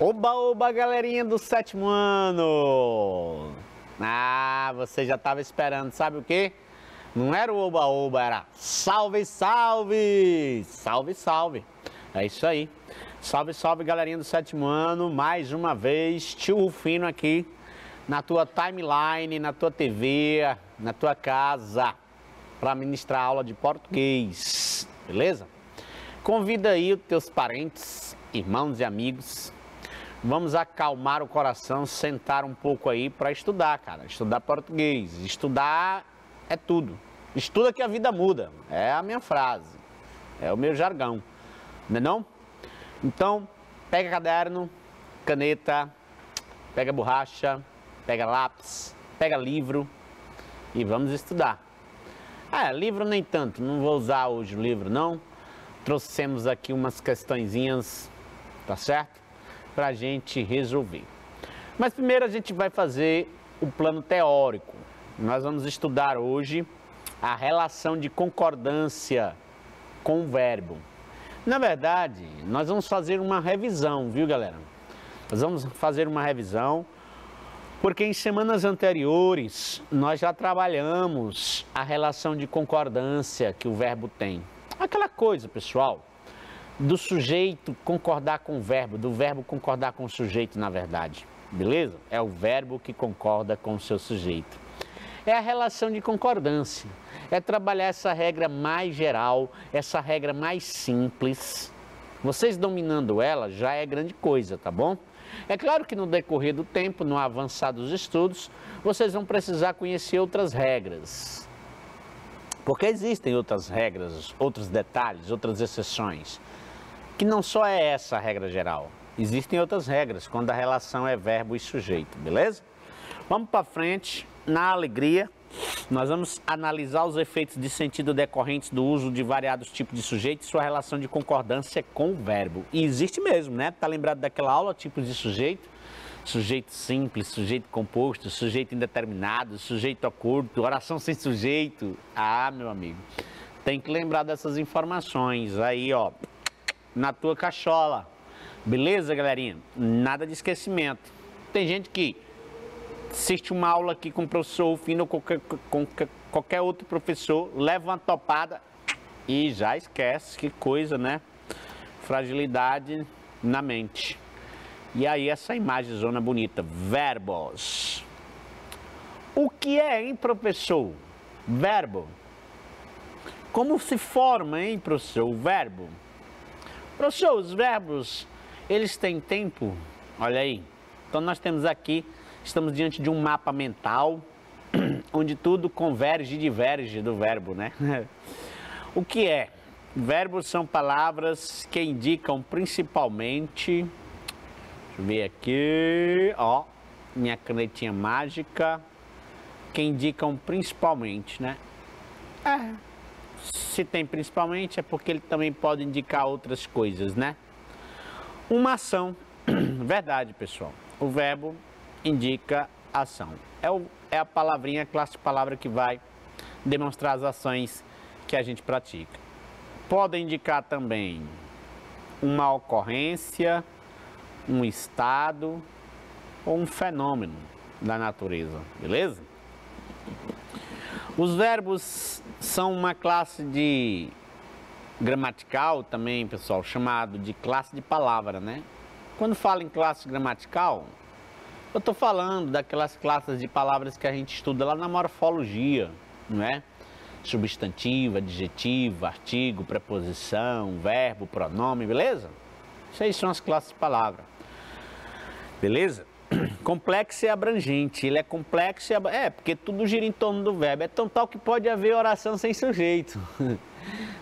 Oba, oba, galerinha do sétimo ano! Ah, você já estava esperando, sabe o quê? Não era o oba, oba, era salve, salve! Salve, salve! É isso aí. Salve, salve, galerinha do sétimo ano. Mais uma vez, tio Rufino aqui na tua timeline, na tua TV, na tua casa, para ministrar aula de português, beleza? Convida aí os teus parentes, irmãos e amigos. Vamos acalmar o coração, sentar um pouco aí para estudar, cara. Estudar português. Estudar é tudo. Estuda que a vida muda. É a minha frase. É o meu jargão. Não é não? Então, pega caderno, caneta, pega borracha, pega lápis, pega livro e vamos estudar. Livro nem tanto. Não vou usar hoje o livro, não. Trouxemos aqui umas questõezinhas, tá certo? Para a gente resolver. Mas primeiro a gente vai fazer o plano teórico. Nós vamos estudar hoje a relação de concordância com o verbo. Na verdade, nós vamos fazer uma revisão, viu, galera? Nós vamos fazer uma revisão porque em semanas anteriores nós já trabalhamos a relação de concordância que o verbo tem. Aquela coisa, pessoal, do sujeito concordar com o verbo, do verbo concordar com o sujeito, na verdade, beleza? É o verbo que concorda com o seu sujeito. É a relação de concordância, é trabalhar essa regra mais geral, essa regra mais simples. Vocês dominando ela já é grande coisa, tá bom? É claro que no decorrer do tempo, no avançar dos estudos, vocês vão precisar conhecer outras regras. Porque existem outras regras, outros detalhes, outras exceções. Que não só é essa a regra geral, existem outras regras, quando a relação é verbo e sujeito, beleza? Vamos para frente, na alegria, nós vamos analisar os efeitos de sentido decorrentes do uso de variados tipos de sujeito e sua relação de concordância com o verbo. E existe mesmo, né? Tá lembrado daquela aula, tipos de sujeito? Sujeito simples, sujeito composto, sujeito indeterminado, sujeito oculto, oração sem sujeito. Ah, meu amigo, tem que lembrar dessas informações aí, ó, na tua cachola. Beleza, galerinha? Nada de esquecimento. Tem gente que assiste uma aula aqui com o professor Rufino ou com qualquer outro professor, leva uma topada e já esquece. Que coisa, né? Fragilidade na mente. E aí essa imagem zona bonita, verbos. O que é, hein, professor? Verbo. Como se forma, hein, professor, o verbo? Professor, os verbos, eles têm tempo? Olha aí. Então nós temos aqui, estamos diante de um mapa mental, onde tudo converge e diverge do verbo, né? O que é? Verbos são palavras que indicam principalmente... Deixa eu ver aqui, ó, minha canetinha mágica, que indicam principalmente, né? Se tem principalmente é porque ele também pode indicar outras coisas, né? Uma ação, verdade, pessoal, o verbo indica ação. É a palavrinha, a classe de palavra que vai demonstrar as ações que a gente pratica. Pode indicar também uma ocorrência, um estado ou um fenômeno da natureza, beleza? Os verbos são uma classe de gramatical também, pessoal, chamado de classe de palavra, né? Quando falo em classe gramatical, eu estou falando daquelas classes de palavras que a gente estuda lá na morfologia, não é? Substantivo, adjetivo, artigo, preposição, verbo, pronome, beleza? Isso aí são as classes de palavra. Beleza? Complexo e abrangente. Ele é complexo e porque tudo gira em torno do verbo. É tão tal que pode haver oração sem sujeito.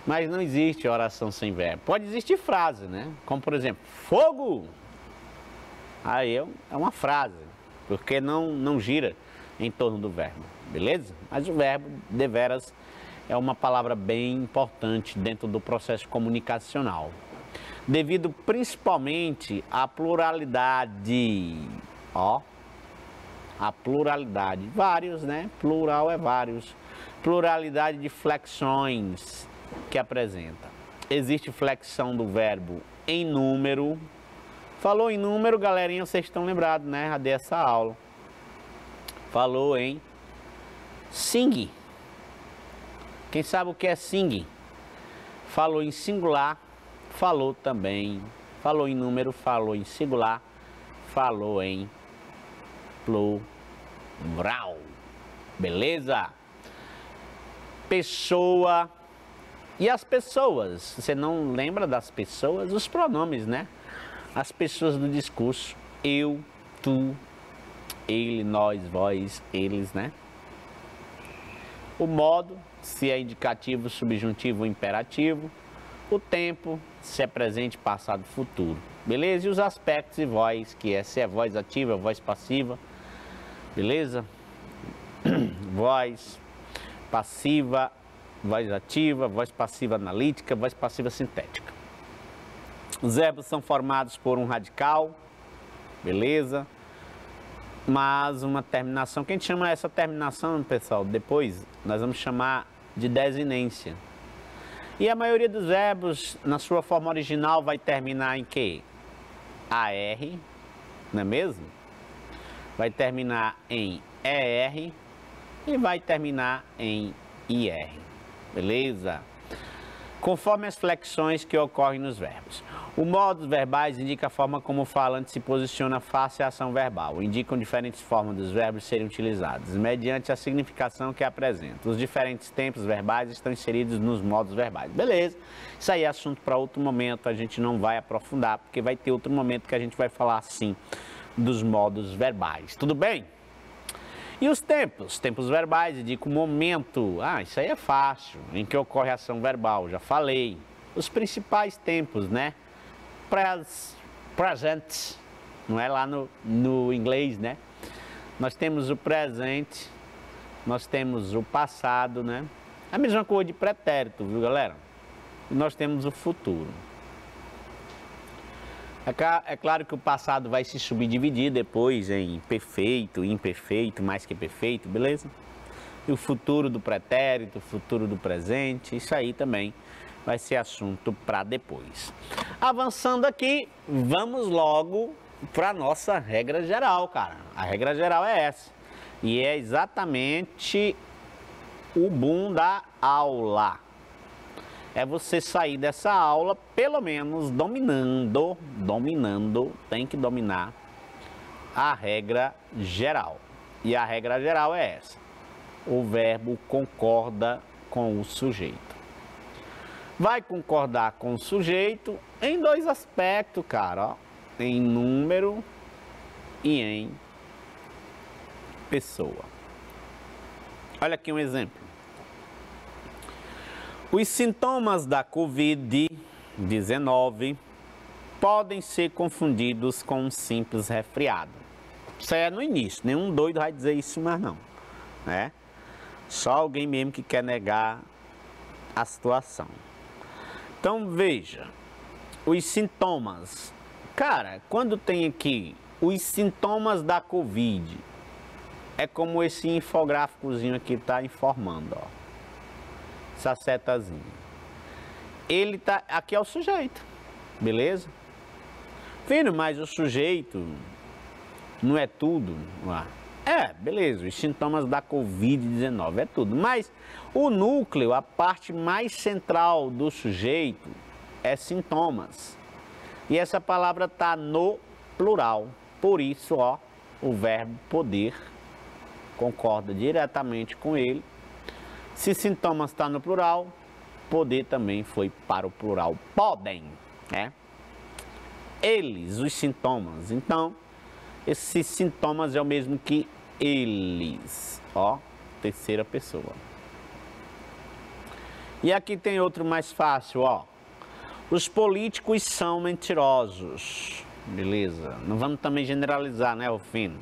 Mas não existe oração sem verbo. Pode existir frase, né? Como, por exemplo, fogo. Aí é uma frase, porque não gira em torno do verbo. Beleza? Mas o verbo, deveras, é uma palavra bem importante dentro do processo comunicacional. Devido principalmente à pluralidade, ó, a pluralidade, vários, né? Plural é vários, pluralidade de flexões que apresenta. Existe flexão do verbo em número, Falou em número, galerinha, vocês estão lembrados, né? Já dei essa aula. Falou em sing. Quem sabe o que é sing? Falou em singular, falou também. Falou em número, falou em singular, falou em plural. Beleza? Pessoa. E as pessoas? Você não lembra das pessoas? Os pronomes, né? As pessoas do discurso. Eu, tu, ele, nós, vós, eles, né? O modo, se é indicativo, subjuntivo ou imperativo. O tempo, se é presente, passado, futuro. Beleza? E os aspectos e voz, que é se é voz ativa, voz passiva. Beleza? Voz passiva, voz ativa, voz passiva analítica, voz passiva sintética. Os verbos são formados por um radical, beleza? Mas uma terminação, quem chama essa terminação, pessoal, depois nós vamos chamar de desinência. E a maioria dos verbos, na sua forma original, vai terminar em quê? AR, não é mesmo? Vai terminar em ER e vai terminar em IR, beleza? Conforme as flexões que ocorrem nos verbos. O modo dos verbais indica a forma como o falante se posiciona face à ação verbal. Indicam diferentes formas dos verbos serem utilizados, mediante a significação que apresenta. Os diferentes tempos verbais estão inseridos nos modos verbais. Beleza, isso aí é assunto para outro momento, a gente não vai aprofundar, porque vai ter outro momento que a gente vai falar assim dos modos verbais. Tudo bem? E os tempos? Tempos verbais indicam o momento. Isso aí é fácil, em que ocorre a ação verbal, já falei. Os principais tempos, né? Present, não é lá no inglês, né? Nós temos o presente, nós temos o passado, né? A mesma coisa de pretérito, viu, galera? E nós temos o futuro. É claro que o passado vai se subdividir depois em perfeito, imperfeito, mais que perfeito, beleza? E o futuro do pretérito, o futuro do presente, isso aí também vai ser assunto para depois. Avançando aqui, vamos logo para a nossa regra geral, cara. A regra geral é essa. E é exatamente o boom da aula. É você sair dessa aula, pelo menos dominando, tem que dominar a regra geral. E a regra geral é essa. O verbo concorda com o sujeito. Vai concordar com o sujeito em dois aspectos, cara, ó, em número e em pessoa. Olha aqui um exemplo. Os sintomas da Covid-19 podem ser confundidos com um simples resfriado. Isso é no início, nenhum doido vai dizer isso mais não, né? Só alguém mesmo que quer negar a situação. Então veja, os sintomas. Cara, quando tem aqui os sintomas da Covid, é como esse infográficozinho aqui está informando, ó. Essa setazinha. Ele tá, aqui é o sujeito, beleza? Filho, mas o sujeito não é tudo? Beleza, os sintomas da Covid-19 é tudo, mas o núcleo, a parte mais central do sujeito é sintomas. E essa palavra está no plural, por isso, ó, o verbo poder concorda diretamente com ele. Se sintomas está no plural, poder também foi para o plural, podem, né? Eles, os sintomas. Então, esses sintomas é o mesmo que eles, ó, terceira pessoa. E aqui tem outro mais fácil, ó. Os políticos são mentirosos, beleza? Não vamos também generalizar, né, Rufino?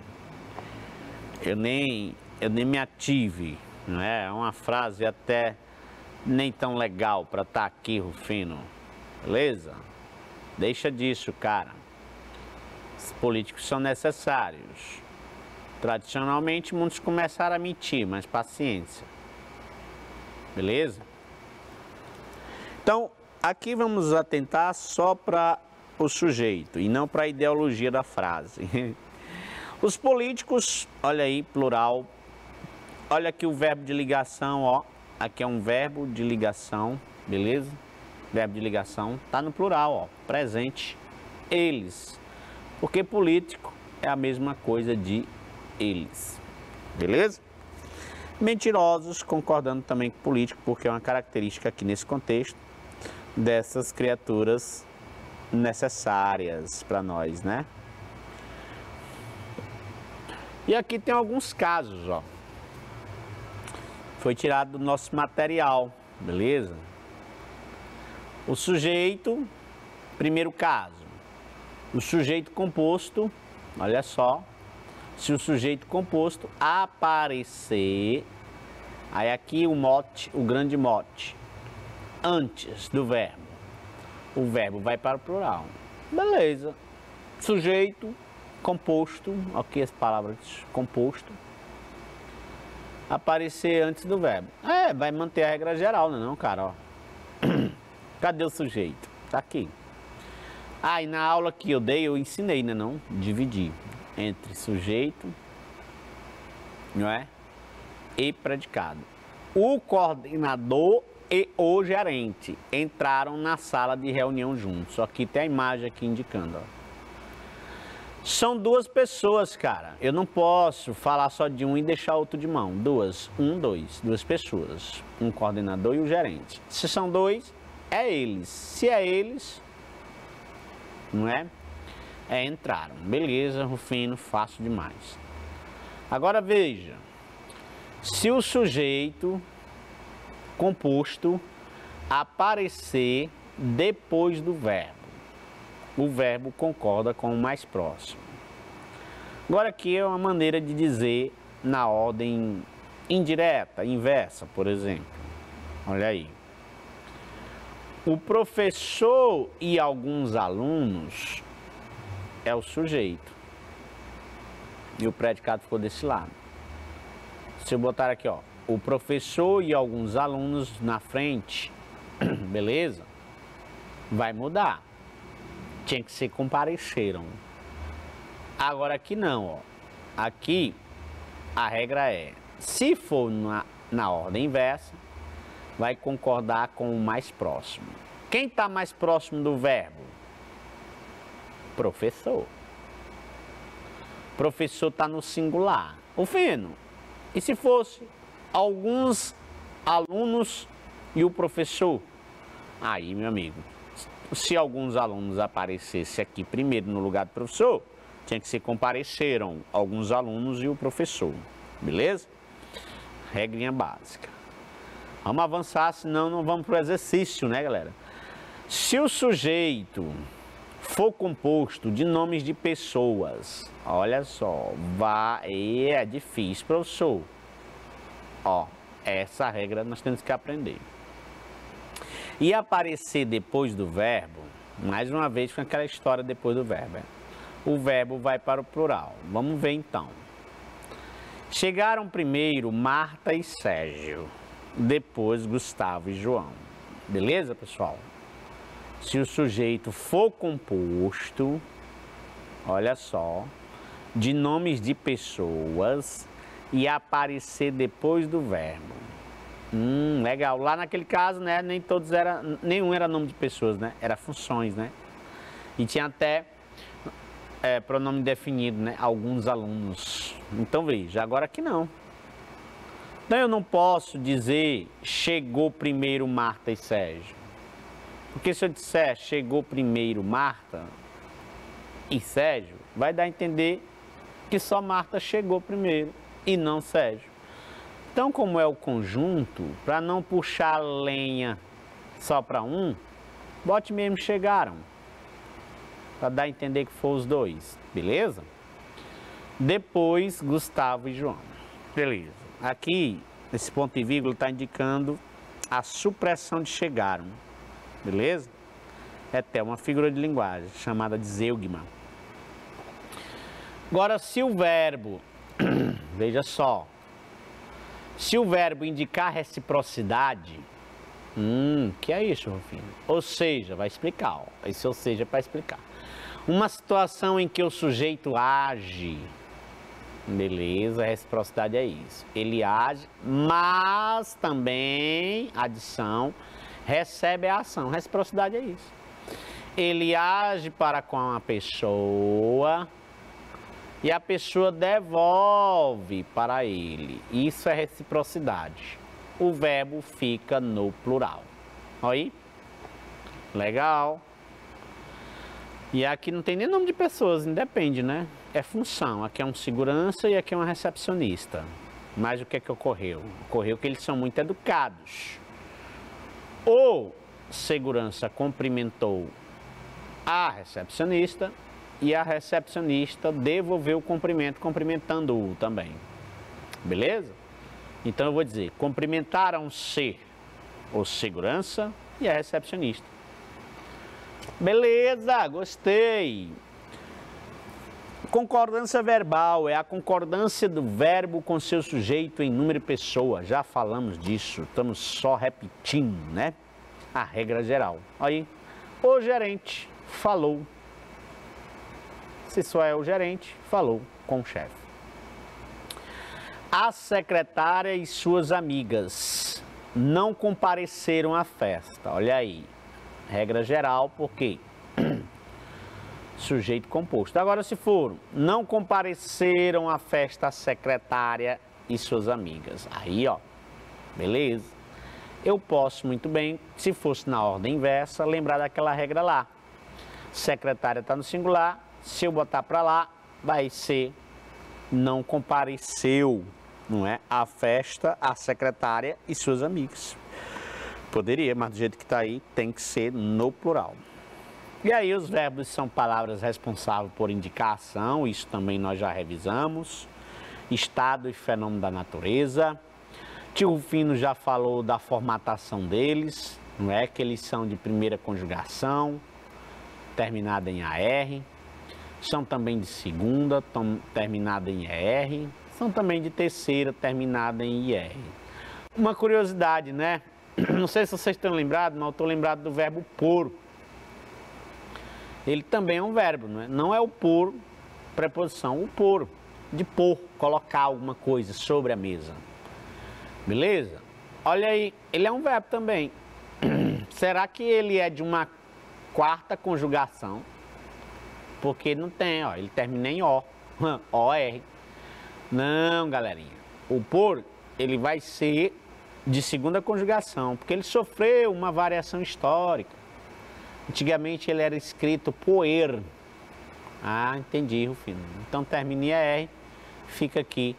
Eu nem me ative. Não é uma frase até nem tão legal para estar aqui, Rufino. Beleza? Deixa disso, cara. Os políticos são necessários. Tradicionalmente, muitos começaram a mentir, mas paciência. Beleza? Então, aqui vamos atentar só para o sujeito e não para a ideologia da frase. Os políticos, olha aí, plural. Olha aqui o verbo de ligação, ó. Aqui é um verbo de ligação, beleza? Verbo de ligação, tá no plural, ó. Presente, eles. Porque político é a mesma coisa de eles, beleza? Mentirosos, concordando também com político, porque é uma característica aqui nesse contexto dessas criaturas necessárias para nós, né? E aqui tem alguns casos, ó. Foi tirado do nosso material, beleza? O sujeito, primeiro caso, o sujeito composto, olha só, se o sujeito composto aparecer, aí aqui o mote, o grande mote, antes do verbo, o verbo vai para o plural, beleza? Sujeito composto, aqui as palavras composto, aparecer antes do verbo. Vai manter a regra geral, não, cara, ó. Cadê o sujeito? Tá aqui. E na aula que eu dei, eu ensinei, né, não? Dividir entre sujeito, não é? E predicado. O coordenador e o gerente entraram na sala de reunião juntos. Aqui tem a imagem aqui indicando, ó. São duas pessoas, cara. Eu não posso falar só de um e deixar outro de mão. Duas pessoas. Um coordenador e o gerente. Se são dois, é eles. Se é eles, não é? Entraram. Beleza, Rufino, fácil demais. Agora veja. Se o sujeito composto aparecer depois do verbo, o verbo concorda com o mais próximo. Agora aqui é uma maneira de dizer na ordem indireta, inversa, por exemplo. Olha aí. O professor e alguns alunos é o sujeito. E o predicado ficou desse lado. Se eu botar aqui, ó, o professor e alguns alunos na frente, beleza? Vai mudar. Tinha que ser compareceram. Agora aqui não, ó. Aqui a regra é, se for na ordem inversa, vai concordar com o mais próximo. Quem está mais próximo do verbo? Professor. Professor está no singular. Rufino, e se fosse alguns alunos e o professor? Aí, meu amigo, se alguns alunos aparecessem aqui primeiro no lugar do professor, tinha que ser compareceram alguns alunos e o professor, beleza? Regrinha básica. Vamos avançar, senão não vamos para o exercício, né, galera? Se o sujeito for composto de nomes de pessoas, olha só, é difícil, professor. Ó, essa regra nós temos que aprender. E aparecer depois do verbo, mais uma vez com aquela história depois do verbo. O verbo vai para o plural. Vamos ver então. Chegaram primeiro Marta e Sérgio, depois Gustavo e João. Beleza, pessoal? Se o sujeito for composto, olha só, de nomes de pessoas e aparecer depois do verbo. Legal. Lá naquele caso, né, nenhum era nome de pessoas, né? Era funções, né? E tinha até pronome definido, né? Alguns alunos. Então veja, agora aqui não. Então eu não posso dizer chegou primeiro Marta e Sérgio. Porque se eu disser chegou primeiro Marta e Sérgio, vai dar a entender que só Marta chegou primeiro e não Sérgio. Então, como é o conjunto, para não puxar lenha só para um, bote mesmo chegaram. Para dar a entender que foram os dois, beleza? Depois, Gustavo e João. Beleza. Aqui, esse ponto e vírgula está indicando a supressão de chegaram. Beleza? É até uma figura de linguagem chamada de zeugma. Agora, se o verbo, veja só, se o verbo indicar reciprocidade, Que é isso, Rufino? Ou seja, vai explicar, ó. Esse ou seja é para explicar. Uma situação em que o sujeito age, beleza, a reciprocidade é isso. Ele age, mas também, adição, recebe a ação. Reciprocidade é isso. Ele age para com a pessoa e a pessoa devolve para ele. Isso é reciprocidade. O verbo fica no plural. Olha aí. Legal. E aqui não tem nem nome de pessoas, independe, né? É função. Aqui é um segurança e aqui é uma recepcionista. Mas o que é que ocorreu? Ocorreu que eles são muito educados. O segurança cumprimentou a recepcionista e a recepcionista devolveu o cumprimento, cumprimentando-o também. Beleza? Então eu vou dizer, cumprimentaram-se o segurança e a recepcionista. Beleza, gostei. Concordância verbal é a concordância do verbo com seu sujeito em número e pessoa. Já falamos disso, estamos só repetindo, né? A regra geral. Aí, o gerente falou. Se só é o gerente, falou com o chefe. A secretária e suas amigas não compareceram à festa. Olha aí, regra geral, porque sujeito composto. Agora, se for, não compareceram à festa a secretária e suas amigas. Aí, ó, beleza. Eu posso muito bem, se fosse na ordem inversa, lembrar daquela regra lá. Secretária está no singular, se eu botar para lá, vai ser não compareceu, não é? A festa, a secretária e suas amigas. Poderia, mas do jeito que está aí, tem que ser no plural. E aí os verbos são palavras responsáveis por indicação, isso também nós já revisamos. Estado e fenômeno da natureza. Tio Rufino já falou da formatação deles, não é? Que eles são de primeira conjugação, terminada em AR. São também de segunda, terminada em ER. São também de terceira, terminada em IR. Uma curiosidade, né? Não sei se vocês estão lembrados, mas eu estou lembrado do verbo por. Ele também é um verbo, não é? Não é o por, preposição, o por, de pôr, colocar alguma coisa sobre a mesa. Beleza? Olha aí, ele é um verbo também. Será que ele é de uma quarta conjugação? Porque não tem, ó, ele termina em O, OR. Não, galerinha. O por, ele vai ser de segunda conjugação, porque ele sofreu uma variação histórica. Antigamente ele era escrito poer. Ah, entendi, Rufino. Então termina em ER, fica aqui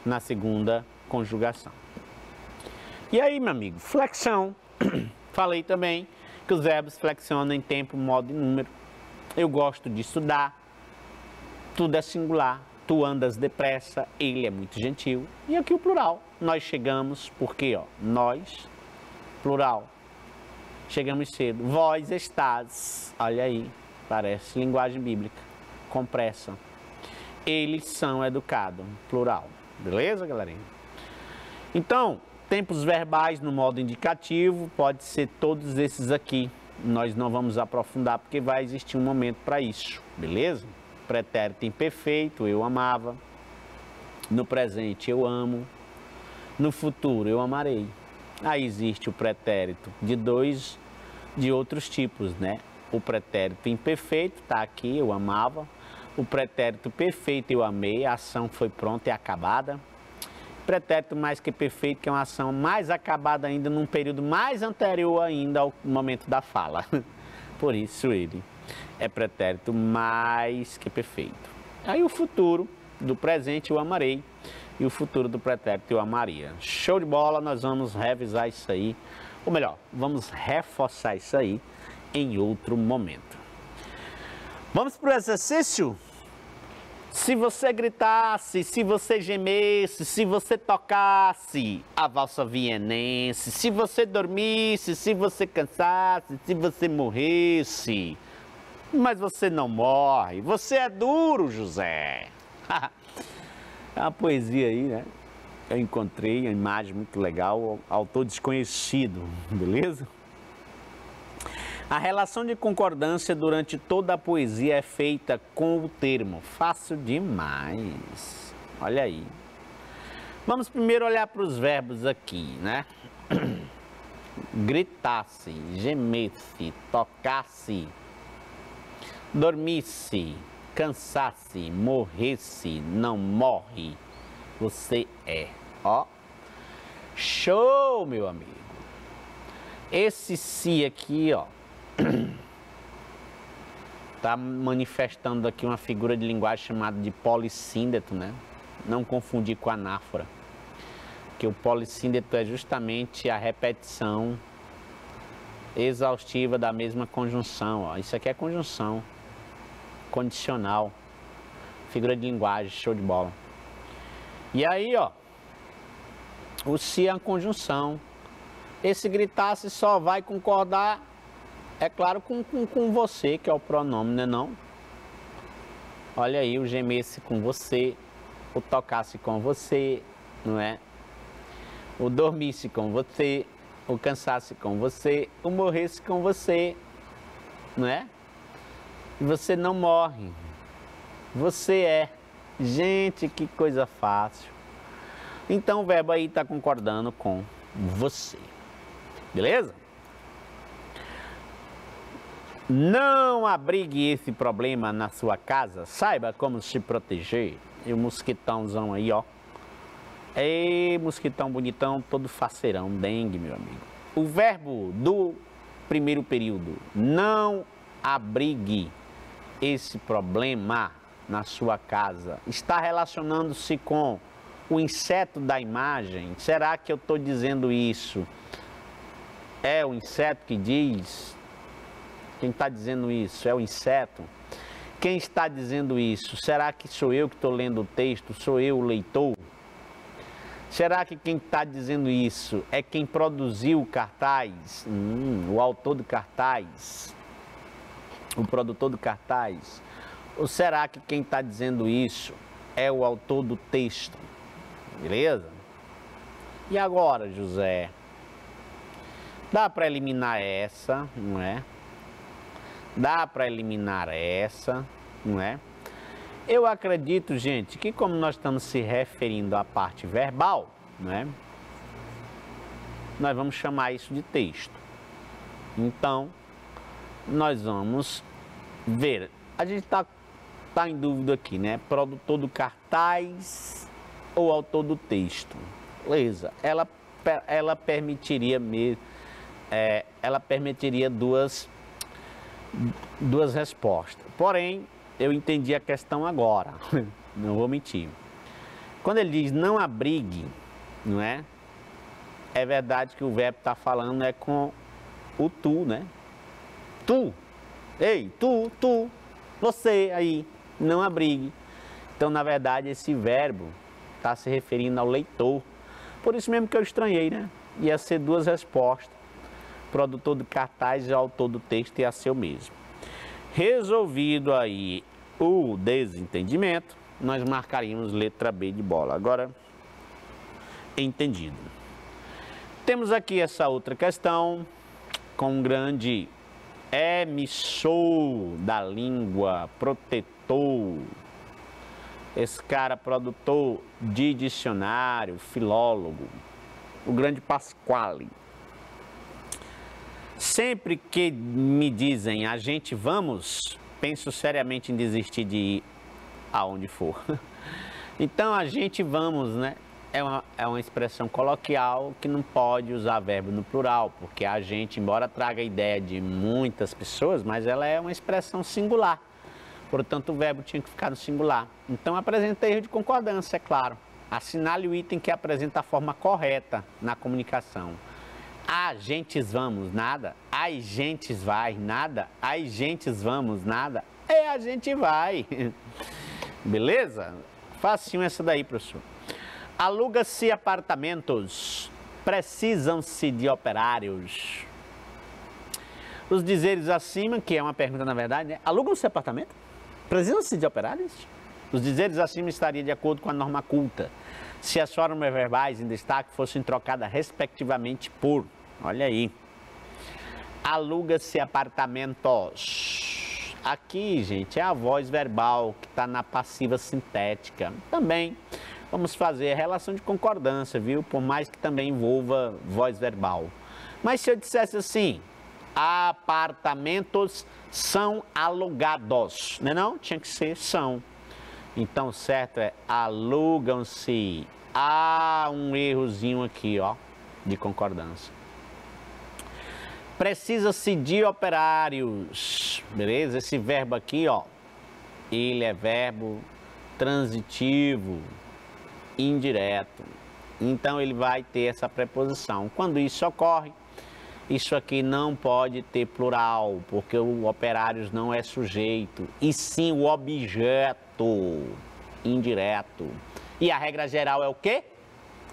na segunda conjugação. E aí, meu amigo, flexão. Falei também que os verbos flexionam em tempo, modo e número. Eu gosto de estudar. Tudo é singular. Tu andas depressa, ele é muito gentil. E aqui o plural. Nós chegamos, porque, ó, nós, plural. Chegamos cedo. Vós estás. Olha aí, parece linguagem bíblica. Com pressa. Eles são educados. Plural. Beleza, galerinha? Então, tempos verbais no modo indicativo, pode ser todos esses aqui. Nós não vamos aprofundar porque vai existir um momento para isso, beleza? Pretérito imperfeito, eu amava. No presente, eu amo. No futuro, eu amarei. Aí existe o pretérito de outros tipos, né? O pretérito imperfeito, tá aqui, eu amava. O pretérito perfeito, eu amei, a ação foi pronta e acabada. Pretérito mais que perfeito, que é uma ação mais acabada ainda num período mais anterior ainda ao momento da fala. Por isso ele é pretérito mais que perfeito. Aí o futuro do presente, eu amarei. E o futuro do pretérito, eu amaria. Show de bola, nós vamos revisar isso aí. Ou melhor, vamos reforçar isso aí em outro momento. Vamos para o exercício? Se você gritasse, se você gemesse, se você tocasse a valsa vienense, se você dormisse, se você cansasse, se você morresse, mas você não morre, você é duro, José. É uma poesia aí, né? eu encontrei uma imagem muito legal, autor desconhecido, beleza? A relação de concordância durante toda a poesia é feita com o termo. Fácil demais. Olha aí. Vamos primeiro olhar para os verbos aqui, né? Gritasse, gemesse, tocasse, dormisse, cansasse, morresse, não morre, você é. Ó, show, meu amigo. Esse si aqui, ó, tá manifestando aqui uma figura de linguagem chamada de polissíndeto, né? Não confundir com anáfora, que o polissíndeto é justamente a repetição exaustiva da mesma conjunção, ó. Isso aqui é conjunção condicional, figura de linguagem, show de bola. E aí, ó, o se é a conjunção. Esse gritasse só vai concordar, é claro, com você, que é o pronome, né não? Olha aí, o gemesse com você, o tocasse com você, não é? O dormisse com você, o cansasse com você, o morresse com você, não é? E você não morre, você é. Gente, que coisa fácil. Então o verbo aí está concordando com você, beleza? Não abrigue esse problema na sua casa, saiba como se proteger. E o mosquitãozão aí, ó. Ei, mosquitão bonitão, todo faceirão, dengue, meu amigo. O verbo do primeiro período, não abrigue esse problema na sua casa, está relacionando-se com o inseto da imagem. Será que eu estou dizendo isso? É o inseto que diz? Quem está dizendo isso? É o inseto? Quem está dizendo isso? Será que sou eu que estou lendo o texto? Sou eu o leitor? Será que quem está dizendo isso é quem produziu o cartaz? O autor do cartaz? O produtor do cartaz? Ou será que quem está dizendo isso é o autor do texto? Beleza? E agora, José? Dá para eliminar essa, não é? Dá para eliminar essa, não é? Eu acredito, gente, que como nós estamos se referindo à parte verbal, não é? Nós vamos chamar isso de texto. Então, nós vamos ver. A gente está em dúvida aqui, né? Produtor do cartaz ou autor do texto? Beleza. Ela permitiria mesmo, ela permitiria duas respostas. Porém, eu entendi a questão agora. Não vou mentir. Quando ele diz não abrigue, não é? É verdade que o verbo está falando é com o tu, né? Tu, ei, tu, você aí, não abrigue. Então, na verdade, esse verbo está se referindo ao leitor. Por isso mesmo que eu estranhei, né? Ia ser duas respostas. Produtor do cartaz e autor do texto ia ser o mesmo. Resolvido aí o desentendimento, nós marcaríamos letra B de bola. Agora, entendido. Temos aqui essa outra questão com um grande emissor da língua, protetor. Esse cara produtor de dicionário, filólogo, o grande Pasquale. Sempre que me dizem a gente vamos, penso seriamente em desistir de ir aonde for. Então a gente vamos, né? É uma expressão coloquial que não pode usar verbo no plural, porque a gente, embora traga a ideia de muitas pessoas, mas ela é uma expressão singular. Portanto, o verbo tinha que ficar no singular. Então apresenta erro de concordância, é claro. Assinale o item que apresenta a forma correta na comunicação. A gentes vamos, nada. As gentes vai, nada. As gentes vamos, nada. A gente vai. Beleza? Facinho essa daí, professor. Aluga-se apartamentos. Precisam-se de operários. Os dizeres acima, que é uma pergunta na verdade, né? Alugam-se apartamento? Precisam-se de operários? Os dizeres acima estariam de acordo com a norma culta, se as formas verbais em destaque fossem trocadas respectivamente por, olha aí, aluga-se apartamentos. Aqui, gente, é a voz verbal que está na passiva sintética. Também vamos fazer a relação de concordância, viu? Por mais que também envolva voz verbal. Mas se eu dissesse assim, apartamentos são alugados, não é não? Tinha que ser são. Então, o certo é alugam-se. Há um errozinho aqui, ó, de concordância. Precisa-se de operários, beleza? Esse verbo aqui, ó, ele é verbo transitivo, indireto. Então, ele vai ter essa preposição. Quando isso ocorre, isso aqui não pode ter plural, porque o operários não é sujeito, e sim o objeto indireto. E a regra geral é o quê?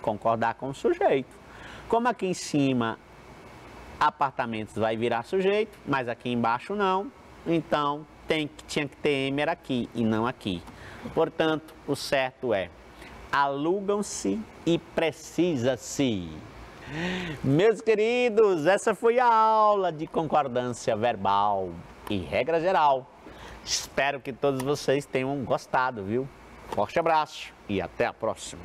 Concordar com o sujeito. Como aqui em cima, apartamentos vai virar sujeito, mas aqui embaixo não, então tinha que ter emer aqui e não aqui. Portanto, o certo é alugam-se e precisa-se. Meus queridos, essa foi a aula de concordância verbal e regra geral. Espero que todos vocês tenham gostado, viu? Forte abraço e até a próxima.